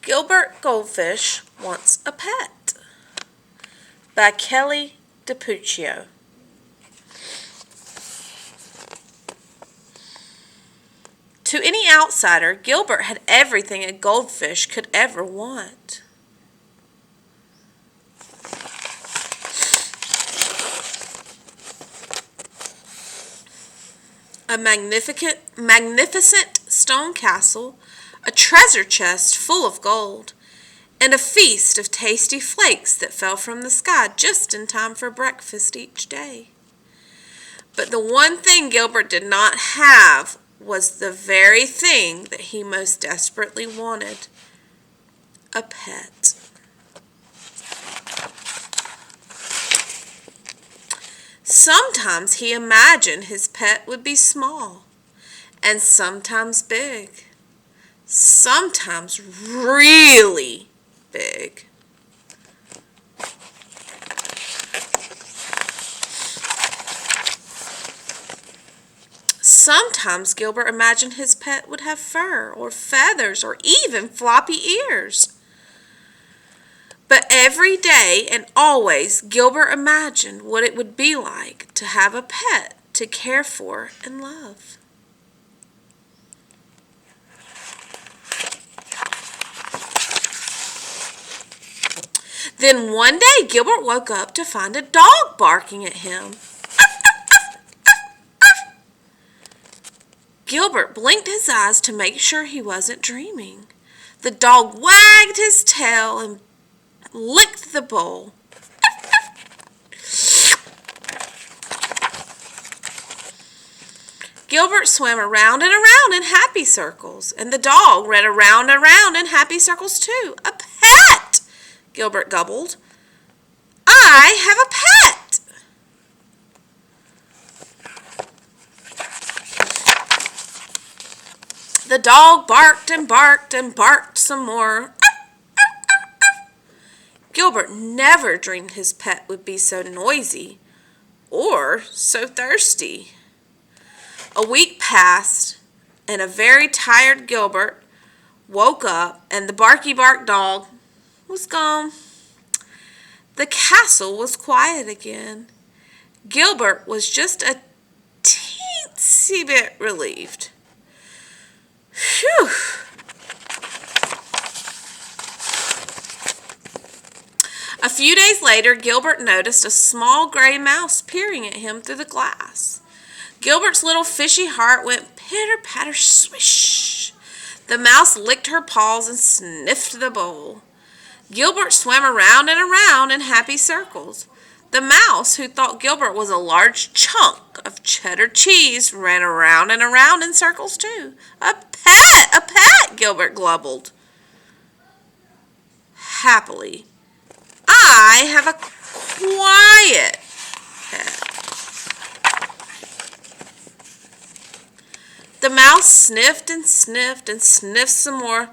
Gilbert Goldfish Wants a Pet by Kelly DiPuccio. To any outsider, Gilbert had everything a goldfish could ever want. A magnificent stone castle, a treasure chest full of gold, and a feast of tasty flakes that fell from the sky just in time for breakfast each day. But the one thing Gilbert did not have was the very thing that he most desperately wanted: a pet. Sometimes he imagined his pet would be small, and sometimes big, sometimes really big. Sometimes Gilbert imagined his pet would have fur or feathers or even floppy ears. But every day and always, Gilbert imagined what it would be like to have a pet to care for and love. Then one day, Gilbert woke up to find a dog barking at him. Gilbert blinked his eyes to make sure he wasn't dreaming. The dog wagged his tail and licked the bowl. Gilbert swam around and around in happy circles, and the dog ran around and around in happy circles too. A pet! Gilbert gobbled. I have a pet! The dog barked and barked and barked some more. Gilbert never dreamed his pet would be so noisy or so thirsty. A week passed, and a very tired Gilbert woke up, and the barky-bark dog was gone. The castle was quiet again. Gilbert was just a teensy bit relieved. Phew! A few days later, Gilbert noticed a small gray mouse peering at him through the glass. Gilbert's little fishy heart went pitter-patter swish. The mouse licked her paws and sniffed the bowl. Gilbert swam around and around in happy circles. The mouse, who thought Gilbert was a large chunk of cheddar cheese, ran around and around in circles too. A pet, Gilbert glubbled. Happily, I have a quiet pet. The mouse sniffed and sniffed and sniffed some more.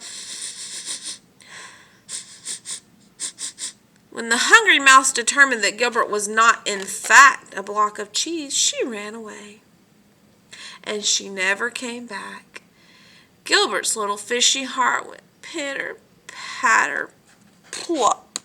When the hungry mouse determined that Gilbert was not in fact a block of cheese, she ran away. And she never came back. Gilbert's little fishy heart went pitter, patter, plop.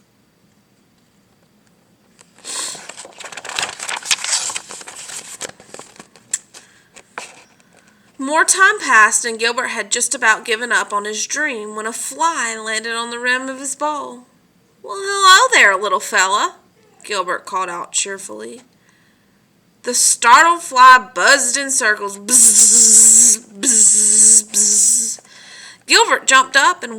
More time passed, and Gilbert had just about given up on his dream when a fly landed on the rim of his bowl. "Well, hello there, little fella," Gilbert called out cheerfully. The startled fly buzzed in circles. Bzzz, bzzz, bzzz. Gilbert jumped up, and the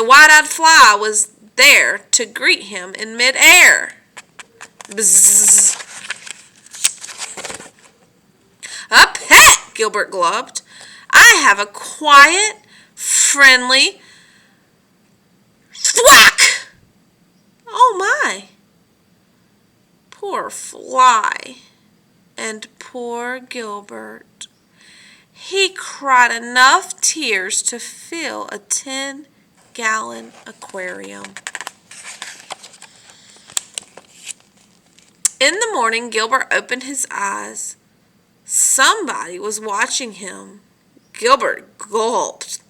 wide-eyed fly was there to greet him in midair. Bzzz. A pet, Gilbert glubbed. I have a quiet, friendly thwack. Oh my. Poor fly. And poor Gilbert. He cried enough tears to fill a 10-gallon aquarium. In the morning, Gilbert opened his eyes. Somebody was watching him. Gilbert gulped.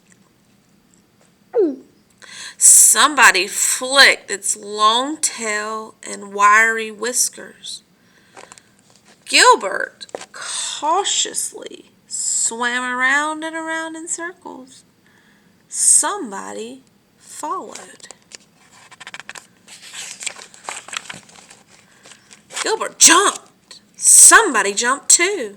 Somebody flicked its long tail and wiry whiskers. Gilbert cautiously swam around and around in circles. Somebody followed. Gilbert jumped. Somebody jumped too.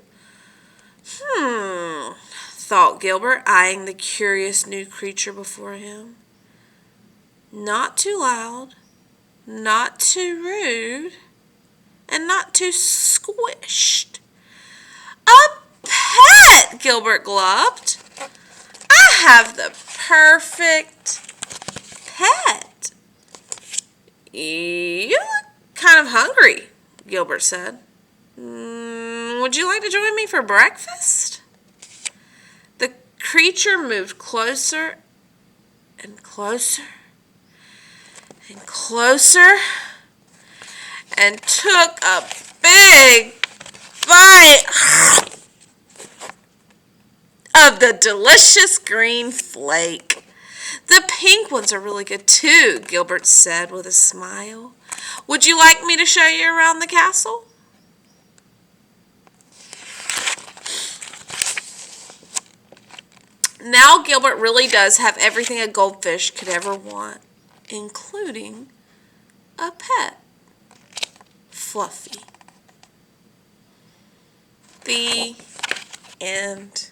Thought Gilbert, eyeing the curious new creature before him. Not too loud, not too rude, and not too squished. A pet, Gilbert gulped. I have the perfect pet. You look kind of hungry, Gilbert said. Would you like to join me for breakfast? The creature moved closer and closer and closer and took a big bite of the delicious green flake. The pink ones are really good too, Gilbert said with a smile. Would you like me to show you around the castle? Now Gilbert really does have everything a goldfish could ever want, including a pet. Fluffy. The end.